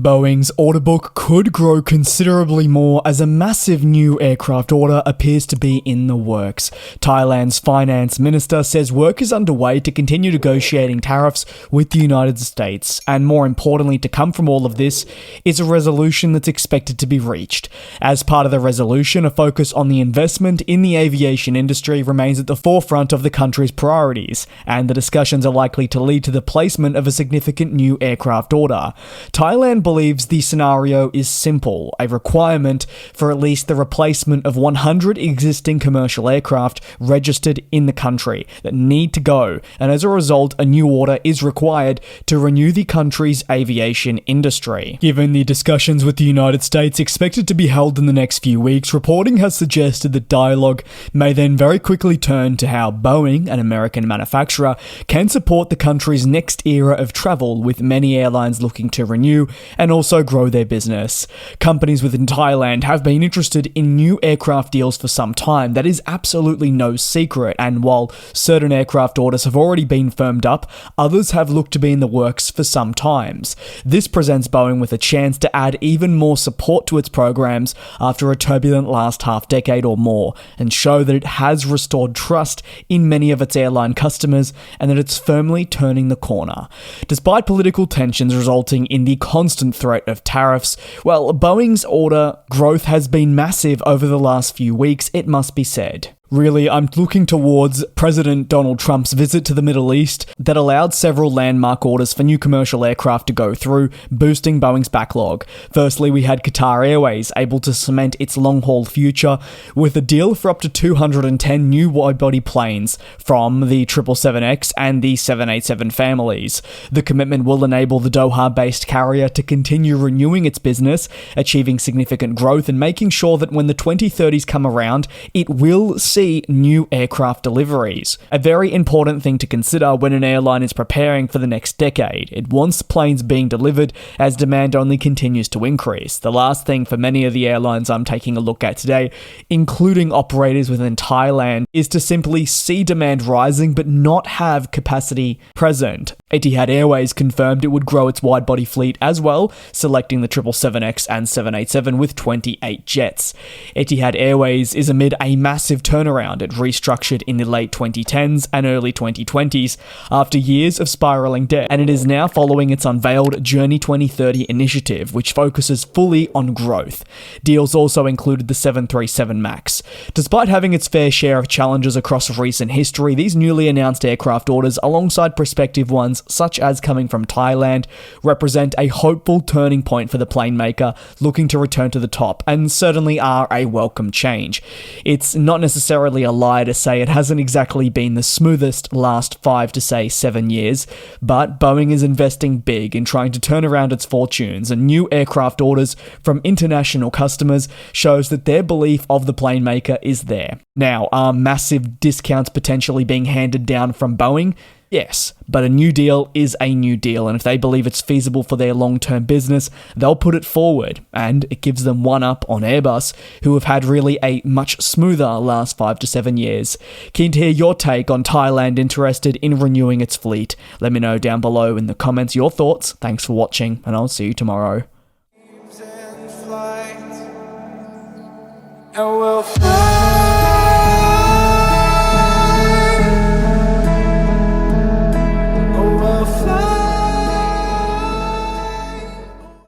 Boeing's order book could grow considerably more as a massive new aircraft order appears to be in the works. Thailand's finance minister says work is underway to continue negotiating tariffs with the United States, and more importantly to come from all of this is a resolution that's expected to be reached. As part of the resolution, a focus on the investment in the aviation industry remains at the forefront of the country's priorities, and the discussions are likely to lead to the placement of a significant new aircraft order. Thailand believes the scenario is simple, a requirement for at least the replacement of 100 existing commercial aircraft registered in the country that need to go, and as a result, a new order is required to renew the country's aviation industry. Given the discussions with the United States expected to be held in the next few weeks, reporting has suggested that dialogue may then very quickly turn to how Boeing, an American manufacturer, can support the country's next era of travel, with many airlines looking to renew and also grow their business. Companies within Thailand have been interested in new aircraft deals for some time. That is absolutely no secret, and while certain aircraft orders have already been firmed up, others have looked to be in the works for some times. This presents Boeing with a chance to add even more support to its programs after a turbulent last half-decade or more, and show that it has restored trust in many of its airline customers and that it's firmly turning the corner. Despite political tensions resulting in the constant threat of tariffs, well, Boeing's order growth has been massive over the last few weeks, it must be said. Really, I'm looking towards President Donald Trump's visit to the Middle East that allowed several landmark orders for new commercial aircraft to go through, boosting Boeing's backlog. Firstly, we had Qatar Airways able to cement its long-haul future with a deal for up to 210 new wide-body planes from the 777X and the 787 families. The commitment will enable the Doha-based carrier to continue renewing its business, achieving significant growth and making sure that when the 2030s come around, it will see new aircraft deliveries. A very important thing to consider when an airline is preparing for the next decade. It wants planes being delivered as demand only continues to increase. The last thing for many of the airlines I'm taking a look at today, including operators within Thailand, is to simply see demand rising but not have capacity present. Etihad Airways confirmed it would grow its wide-body fleet as well, selecting the 777X and 787 with 28 jets. Etihad Airways is amid a massive turnaround. It restructured in the late 2010s and early 2020s after years of spiraling debt, and it is now following its unveiled Journey 2030 initiative, which focuses fully on growth. Deals also included the 737 MAX. Despite having its fair share of challenges across recent history, these newly announced aircraft orders, alongside prospective ones such as coming from Thailand, represent a hopeful turning point for the plane maker looking to return to the top, and certainly are a welcome change. It's not necessarily a lie to say it hasn't exactly been the smoothest last 5 to say 7 years, but Boeing is investing big in trying to turn around its fortunes, and new aircraft orders from international customers shows that their belief of the plane maker is there. Now, are massive discounts potentially being handed down from Boeing? Yes, but a new deal is a new deal, and if they believe it's feasible for their long-term business, they'll put it forward, and it gives them one up on Airbus, who have had really a much smoother last 5 to 7 years. Keen to hear your take on Thailand interested in renewing its fleet. Let me know down below in the comments your thoughts. Thanks for watching, and I'll see you tomorrow. And we'll fly.